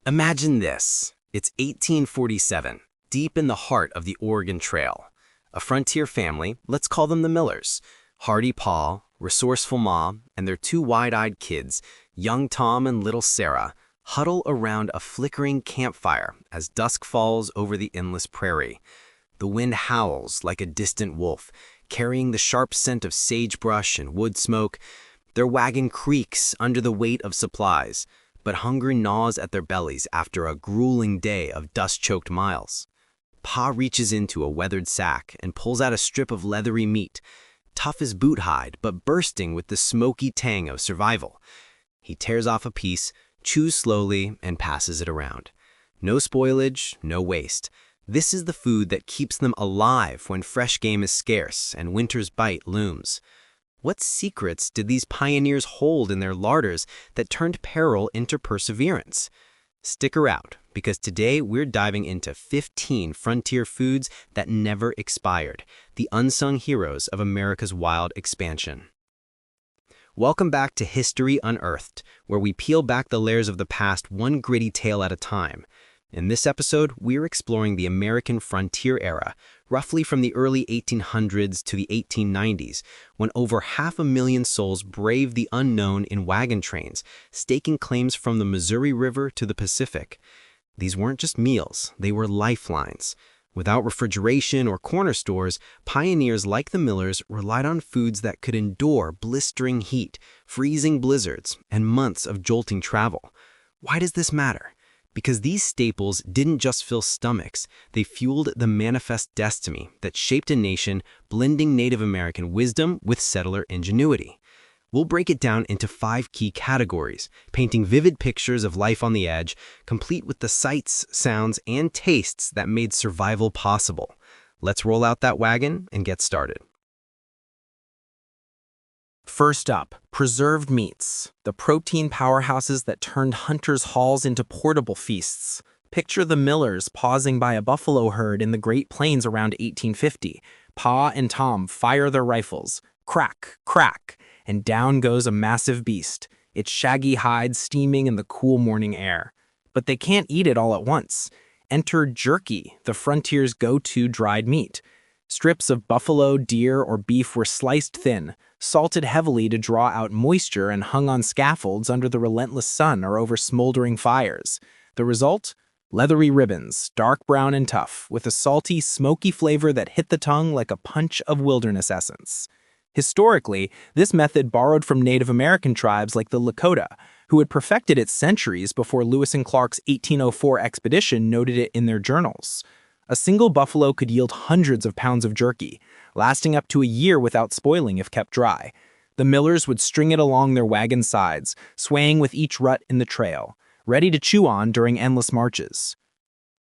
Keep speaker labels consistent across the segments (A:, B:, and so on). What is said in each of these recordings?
A: Imagine this. It's 1847, deep in the heart of the Oregon Trail. A frontier family, let's call them the Millers. Hardy Pa, resourceful Ma, and their two wide-eyed kids, young Tom and little Sarah, huddle around a flickering campfire as dusk falls over the endless prairie. The wind howls like a distant wolf, carrying the sharp scent of sagebrush and wood smoke. Their wagon creaks under the weight of supplies, but hunger gnaws at their bellies after a grueling day of dust-choked miles. Pa reaches into a weathered sack and pulls out a strip of leathery meat, tough as boot hide but bursting with the smoky tang of survival. He tears off a piece, chews slowly, and passes it around. No spoilage, no waste. This is the food that keeps them alive when fresh game is scarce and winter's bite looms. What secrets did these pioneers hold in their larders that turned peril into perseverance? Stick around, because today we're diving into 15 frontier foods that never expired, the unsung heroes of America's wild expansion. Welcome back to History Unearthed, where we peel back the layers of the past one gritty tale at a time. In this episode, we're exploring the American frontier era, roughly from the early 1800s to the 1890s, when over 500,000 souls braved the unknown in wagon trains, staking claims from the Missouri River to the Pacific. These weren't just meals, they were lifelines. Without refrigeration or corner stores, pioneers like the Millers relied on foods that could endure blistering heat, freezing blizzards, and months of jolting travel. Why does this matter? Because these staples didn't just fill stomachs, they fueled the manifest destiny that shaped a nation, blending Native American wisdom with settler ingenuity. We'll break it down into 5 key categories, painting vivid pictures of life on the edge, complete with the sights, sounds, and tastes that made survival possible. Let's roll out that wagon and get started.
B: First up, preserved meats, the protein powerhouses that turned hunters' halls into portable feasts. Picture the Millers pausing by a buffalo herd in the Great Plains around 1850. Pa and Tom fire their rifles. Crack, crack, and down goes a massive beast, its shaggy hide steaming in the cool morning air. But they can't eat it all at once. Enter jerky, the frontier's go-to dried meat. Strips of buffalo, deer, or beef were sliced thin, salted heavily to draw out moisture, and hung on scaffolds under the relentless sun or over smoldering fires. The result? Leathery ribbons, dark brown and tough, with a salty, smoky flavor that hit the tongue like a punch of wilderness essence. Historically, this method borrowed from Native American tribes like the Lakota, who had perfected it centuries before Lewis and Clark's 1804 expedition noted it in their journals. A single buffalo could yield hundreds of pounds of jerky, lasting up to a year without spoiling if kept dry. The Millers would string it along their wagon sides, swaying with each rut in the trail, ready to chew on during endless marches.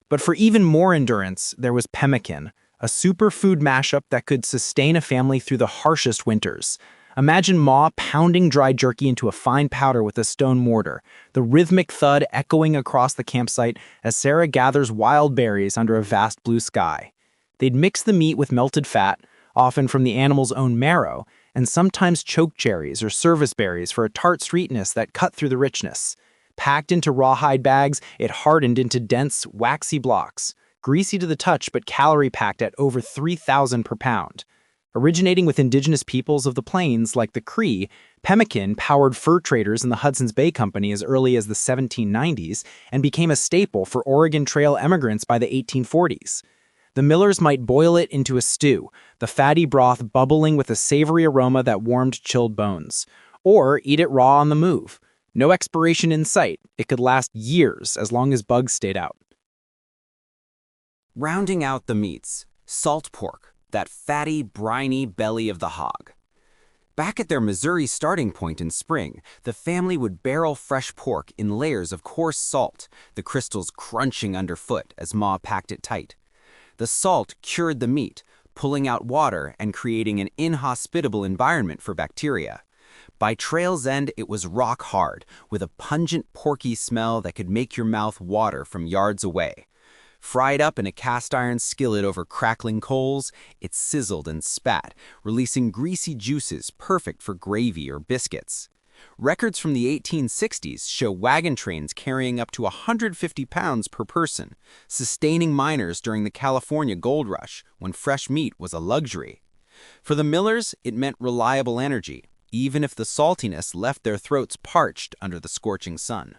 B: But for even more endurance, there was pemmican, a superfood mashup that could sustain a family through the harshest winters. Imagine Ma pounding dry jerky into a fine powder with a stone mortar, the rhythmic thud echoing across the campsite as Sarah gathers wild berries under a vast blue sky. They'd mix the meat with melted fat, often from the animal's own marrow, and sometimes choke cherries or service berries for a tart sweetness that cut through the richness. Packed into rawhide bags, it hardened into dense, waxy blocks, greasy to the touch but calorie-packed at over 3,000 per pound. Originating with indigenous peoples of the plains like the Cree, pemmican powered fur traders in the Hudson's Bay Company as early as the 1790s and became a staple for Oregon Trail emigrants by the 1840s. The Millers might boil it into a stew, the fatty broth bubbling with a savory aroma that warmed chilled bones, or eat it raw on the move. No expiration in sight, it could last years as long as bugs stayed out.
A: Rounding out the meats, salt pork, that fatty, briny belly of the hog. Back at their Missouri starting point in spring, the family would barrel fresh pork in layers of coarse salt, the crystals crunching underfoot as Ma packed it tight. The salt cured the meat, pulling out water and creating an inhospitable environment for bacteria. By trail's end, it was rock hard, with a pungent porky smell that could make your mouth water from yards away. Fried up in a cast-iron skillet over crackling coals, it sizzled and spat, releasing greasy juices perfect for gravy or biscuits.
B: Records from the 1860s show wagon trains carrying up to 150 pounds per person, sustaining miners during the California gold rush when fresh meat was a luxury. For the millers, it meant reliable energy, even if the saltiness left their throats parched under the scorching sun.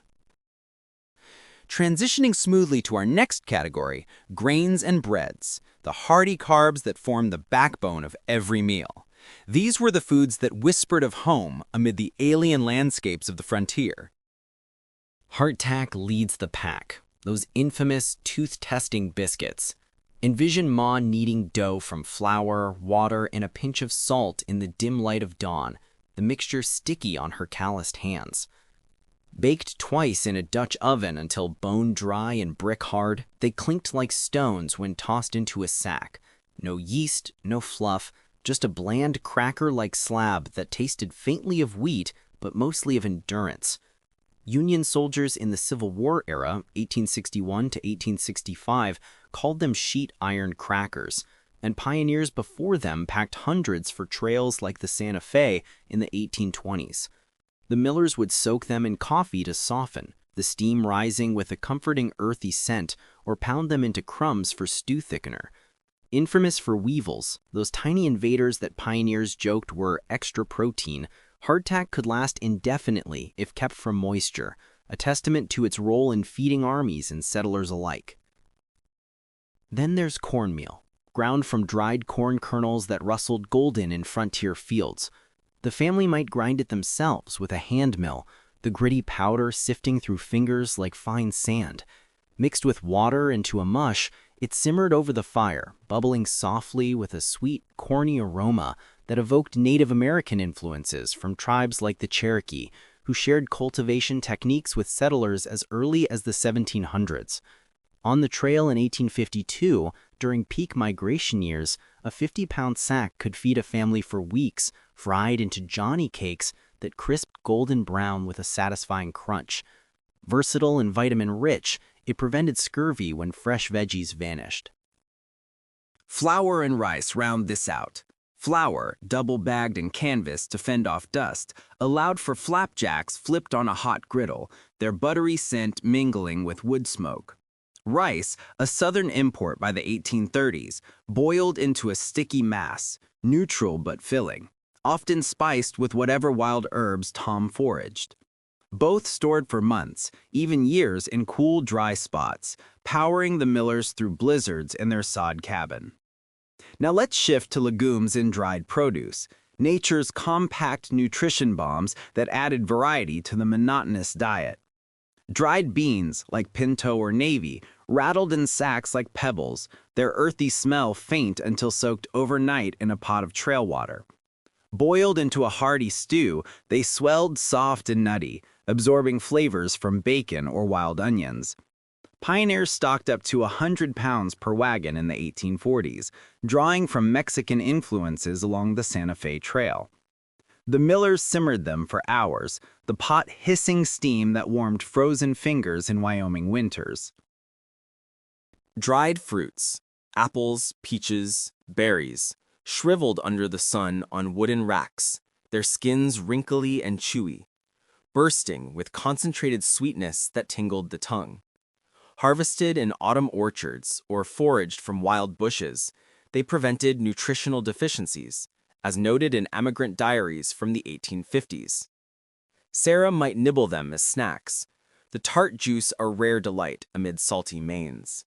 B: Transitioning smoothly to our next category, grains and breads, the hearty carbs that form the backbone of every meal. These were the foods that whispered of home amid the alien landscapes of the frontier.
A: Hardtack leads the pack, those infamous tooth-testing biscuits. Envision Ma kneading dough from flour, water, and a pinch of salt in the dim light of dawn, the mixture sticky on her calloused hands. Baked twice in a Dutch oven until bone-dry and brick-hard, they clinked like stones when tossed into a sack. No yeast, no fluff, just a bland cracker-like slab that tasted faintly of wheat but mostly of endurance. Union soldiers in the Civil War era, 1861 to 1865, called them sheet iron crackers, and pioneers before them packed hundreds for trails like the Santa Fe in the 1820s. The millers would soak them in coffee to soften, the steam rising with a comforting earthy scent, or pound them into crumbs for stew thickener. Infamous for weevils, those tiny invaders that pioneers joked were extra protein, hardtack could last indefinitely if kept from moisture, a testament to its role in feeding armies and settlers alike. Then there's cornmeal, ground from dried corn kernels that rustled golden in frontier fields. The family might grind it themselves with a hand mill, the gritty powder sifting through fingers like fine sand. Mixed with water into a mush, it simmered over the fire, bubbling softly with a sweet, corny aroma that evoked Native American influences from tribes like the Cherokee, who shared cultivation techniques with settlers as early as the 1700s. On the trail in 1852, during peak migration years, a 50-pound sack could feed a family for weeks, fried into Johnny cakes that crisped golden brown with a satisfying crunch. Versatile and vitamin-rich, it prevented scurvy when fresh veggies vanished.
B: Flour and rice round this out. Flour, double-bagged in canvas to fend off dust, allowed for flapjacks flipped on a hot griddle, their buttery scent mingling with wood smoke. Rice, a southern import by the 1830s, boiled into a sticky mass, neutral but filling, often spiced with whatever wild herbs Tom foraged. Both stored for months, even years in cool, dry spots, powering the millers through blizzards in their sod cabin. Now let's shift to legumes and dried produce, nature's compact nutrition bombs that added variety to the monotonous diet. Dried beans, like pinto or navy, rattled in sacks like pebbles, their earthy smell faint until soaked overnight in a pot of trail water. Boiled into a hearty stew, they swelled soft and nutty, absorbing flavors from bacon or wild onions. Pioneers stocked up to 100 pounds per wagon in the 1840s, drawing from Mexican influences along the Santa Fe Trail. The millers simmered them for hours, the pot hissing steam that warmed frozen fingers in Wyoming winters.
C: Dried fruits, apples, peaches, berries, shriveled under the sun on wooden racks, their skins wrinkly and chewy, bursting with concentrated sweetness that tingled the tongue. Harvested in autumn orchards or foraged from wild bushes, they prevented nutritional deficiencies, as noted in emigrant diaries from the 1850s. Sarah might nibble them as snacks, the tart juice a rare delight amid salty mains.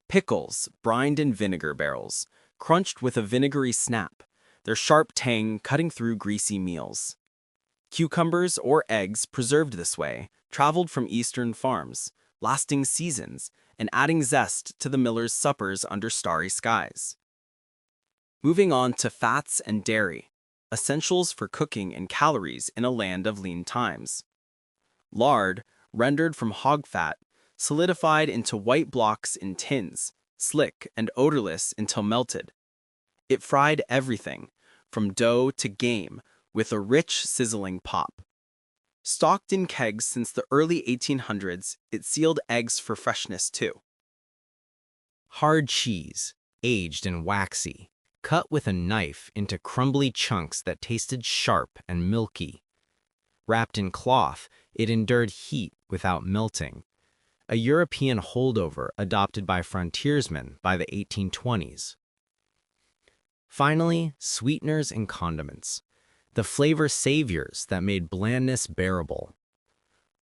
C: Pickles, brined in vinegar barrels, crunched with a vinegary snap, their sharp tang cutting through greasy meals. Cucumbers or eggs preserved this way traveled from eastern farms, lasting seasons and adding zest to the millers' suppers under starry skies. Moving on to fats and dairy, essentials for cooking and calories in a land of lean times. Lard, rendered from hog fat, solidified into white blocks in tins, slick and odorless until melted. It fried everything, from dough to game, with a rich, sizzling pop. Stocked in kegs since the early 1800s, it sealed eggs for freshness too.
A: Hard cheese, aged and waxy, cut with a knife into crumbly chunks that tasted sharp and milky.
B: Wrapped in cloth, it endured heat without melting. A European holdover adopted by frontiersmen by the 1820s. Finally, sweeteners and condiments, the flavor saviors that made blandness bearable.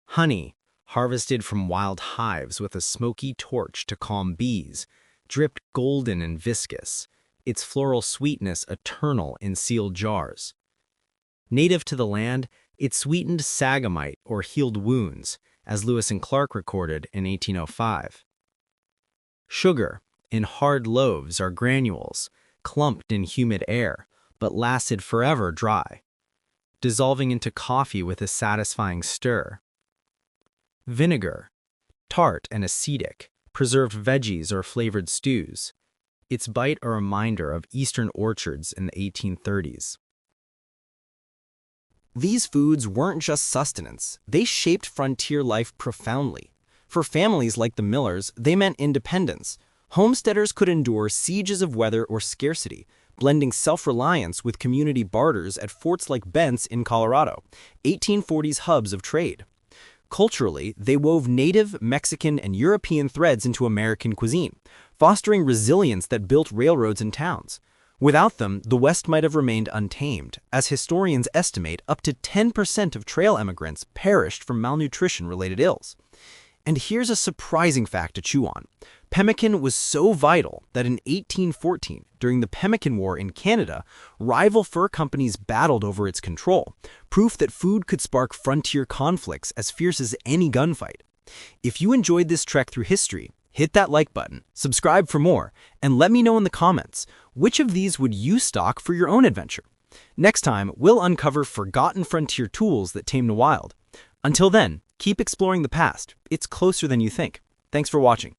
B: Honey, harvested from wild hives with a smoky torch to calm bees, dripped golden and viscous, its floral sweetness eternal in sealed jars. Native to the land, it sweetened sagamite or healed wounds, as Lewis and Clark recorded in 1805. Sugar, in hard loaves or granules, clumped in humid air, but lasted forever dry, dissolving into coffee with a satisfying stir. Vinegar, tart and acetic, preserved veggies or flavored stews, its bite a reminder of Eastern orchards in the 1830s.
C: These foods weren't just sustenance, they shaped frontier life profoundly. For families like the Millers, they meant independence. Homesteaders could endure sieges of weather or scarcity, blending self-reliance with community barters at forts like Bent's in Colorado, 1840s hubs of trade. Culturally, they wove native, Mexican, and European threads into American cuisine, fostering resilience that built railroads and towns. Without them, the West might have remained untamed, as historians estimate up to 10% of trail emigrants perished from malnutrition-related ills. And here's a surprising fact to chew on. Pemmican was so vital that in 1814, during the Pemmican War in Canada, rival fur companies battled over its control, proof that food could spark frontier conflicts as fierce as any gunfight. If you enjoyed this trek through history, hit that like button, subscribe for more, and let me know in the comments, which of these would you stock for your own adventure? Next time, we'll uncover forgotten frontier tools that tamed the wild. Until then, keep exploring the past. It's closer than you think. Thanks for watching.